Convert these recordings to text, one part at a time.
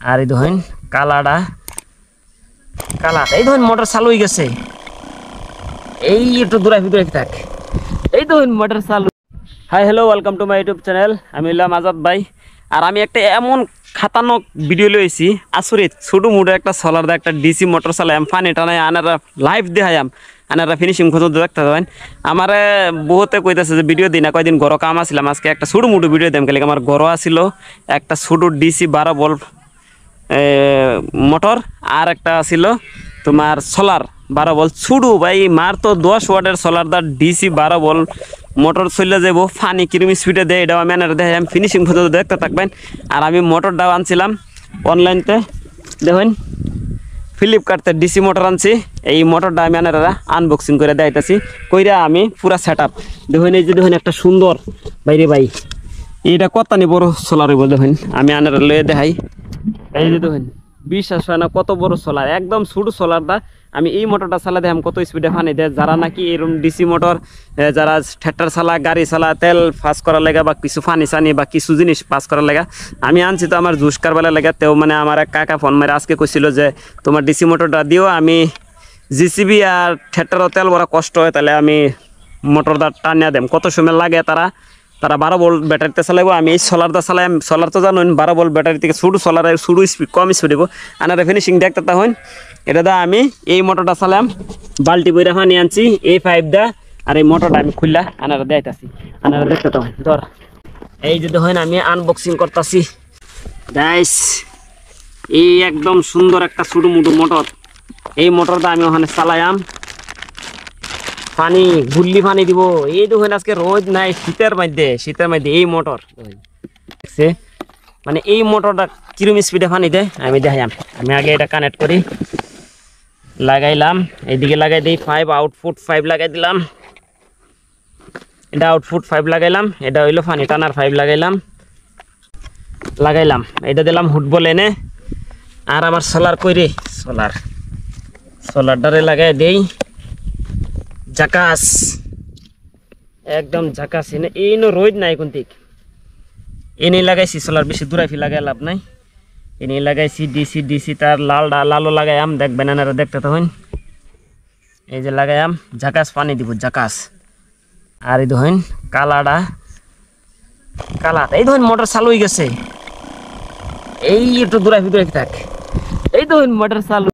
আর এই দেখেন কালাটা এই দেখেন মোটর চালু হয়ে গেছে। এই একটু দূরে থাক, এই দেখেন মোটর চালু। Hi hello, welcome to my YouTube channel. আমি হলাম আজাদ ভাই। আর আমি একটা এমন খাতারনাক ভিডিও লইছি, আসরিত ছোটো মোটো একটা সোলার দা একটা ডিসি মোটর চালাইম, ফানি টানাই আনারা লাইভ দেখাইম, আনারা ফিনিশিং পর্যন্ত দেখতে পাবেন। আমার বহুতে কইতেছে যে ভিডিও দিই না, কয়দিন ঘর কাম আসছিলাম, আজকে একটা ছোটো মোটো ভিডিও দিলাম। খালি আমার ঘর আসছিল একটা ছোটো ডিসি 12 ভোল্ট মোটর, আর একটা ছিল তোমার সোলার 12 ভোল্ট ছুডু ভাই। মার তো 10 ওয়াটের সোলার দা ডিসি 12 ভোল্ট মোটর চলে যাব, ফানি কিরম স্পিডে দেয় এটাও আমি দেখে আমি ফিনিশিং পর্যন্ত দেখতে থাকবেন। আর আমি মোটরটাও আনছিলাম অনলাইনতে, দেখুন ফ্লিপকার্টে ডিসি মোটর আনছি। এই মোটরটা আমি আনবক্সিং করে দেখাইতেছি, কইরা আমি পুরা সেট আপ দেখুন। এই যে দেখুন একটা সুন্দর বাইরে ভাই, এইটা কতখানি বড় সোলার হইব দেখুন, আমি লয়ে দেখাই। এই যে দেখুন বিশ্বাস হয় না কত বড় সোলার, একদম ছোট সোলার দা। আমি এই মোটরটা চালা দেখাম কত স্পিডে ফানি দেয়। যারা নাকি এরকম ডিসি মোটর, যারা ট্র্যাক্টর চালা, গাড়ি চালা, তেল পাস করার লেগা বা কিছু ফানি চানি বা কিছু জিনিস পাস করার লেগা আমি আনছি। তো আমার জুস কারবেলা লেগা তেও মানে আমার এক কাকা ফোন মেরে আজকে কইছিল যে তোমার ডিসি মোটরটা দিও, আমি জিসিবি আর ট্র্যাক্টরও তেল ভরা কষ্ট হয়, তাহলে আমি মোটরটা টানিয়া দেম। কত সময় লাগে তারা 12 ভোল্ট ব্যাটারিতে চালাবো, আমি এই সোলারটা চালাই। সোলার তো জানুন 12 ভোল্ট ব্যাটারি থেকে ছোটো সোলার, ছোটো স্পিড কম স্পিড দিব। আনারা ফিনিশিং দেখতে তখন এটা দা আমি এই মোটরটা চালাম, বাল্টি বইরা পানি আনছি এই পাইপ দা। আর এই মোটরটা আমি খুললা আনারা দেখাইতাছি, আনারা দেখতে তখন ধর। এই যে দেখেন আমি আনবক্সিং করতেছি গাইস, এই একদম সুন্দর একটা ছোটো মোটো মোটর। এই মোটরটা আমি ওখানে চালাইম, পানি গুল্লি পানি দিব। এই দেখুন আজকে রোদ নাই, শীতের মধ্যে এই মোটর দেখছে, মানে এই মোটরটা কিরম স্পিডে পানি দেয় আমি দেখাইম। আমি আগে এটা কানেক্ট করি, লাগাইলাম, এইদিকে লাগাই দিই 5 আউটপুট 5 লাগাই দিলাম। এটা আউটপুট 5 লাগাইলাম, এটা হইলো পানি টানার 5 লাগাইলাম। এটা দিলাম ফুটবল এনে। আর আমার সোলার কইরে সোলারটারে লাগাই দেই, জাকাস একদম জাকাস। এনে এই রোদ নাই কোন দিক, এনে লাগাইছি সোলার, বেশি দূরাইফি লাগাই লাভ নাই। এনে লাগাইছি ডিসি তার লালও লাগাইম, দেখবেন এনারা দেখতে তখন। এই যে লাগাইম, জাকাস পানি দিব জাকাস। আর এই দেখুন কালাটা এই দেখুন মোটর চালু হয়ে গেছে। এই একটু দূরাইফি থাক, এই দেখুন মোটর চালু,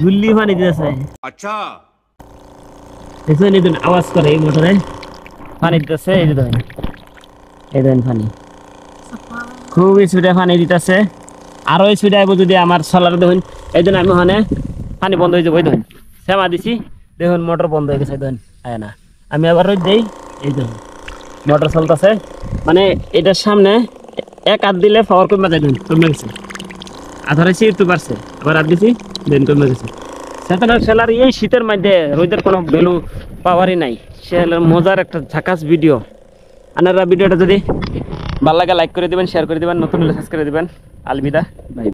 গুল্লি পানি দিতেছে। আচ্ছা দেখছেন, এই আওয়াজ করে এই মোটরে পানি দিতেছে। এই দেখেন পানি খুব স্পিডে পানি দিতেছে। আরো স্পিডে আইব যদি আমার সোলার দেখুন। এই জন্য আমি ওখানে পানি বন্ধ হয়ে যাবো। এই দেখুন সেমা দিছি, দেখুন মোটর বন্ধ হয়ে গেছে। দেখুন আয় না, আমি আবার রোদ দেই। এই দেখুন মোটর চলতেছে, মানে এটার সামনে এক হাত দিলে পাওয়ার কমে যায়, দেখুন কমে গেছে। আধরাইছি একটু বাড়ছে, আবার হাত দিছি দেখুন কমে গেছে। সেলার এই শীতের মধ্যে রোদের কোনো ভ্যালু পাওয়ারই নাই। সেলার মজার একটা ঝাকাস ভিডিও। আপনারা ভিডিওটা যদি ভালো লাগে লাইক করে দিবেন, শেয়ার করে দিবেন, নতুন হলে সাবস্ক্রাইব করে দিবেন। আলবিদা ভাই।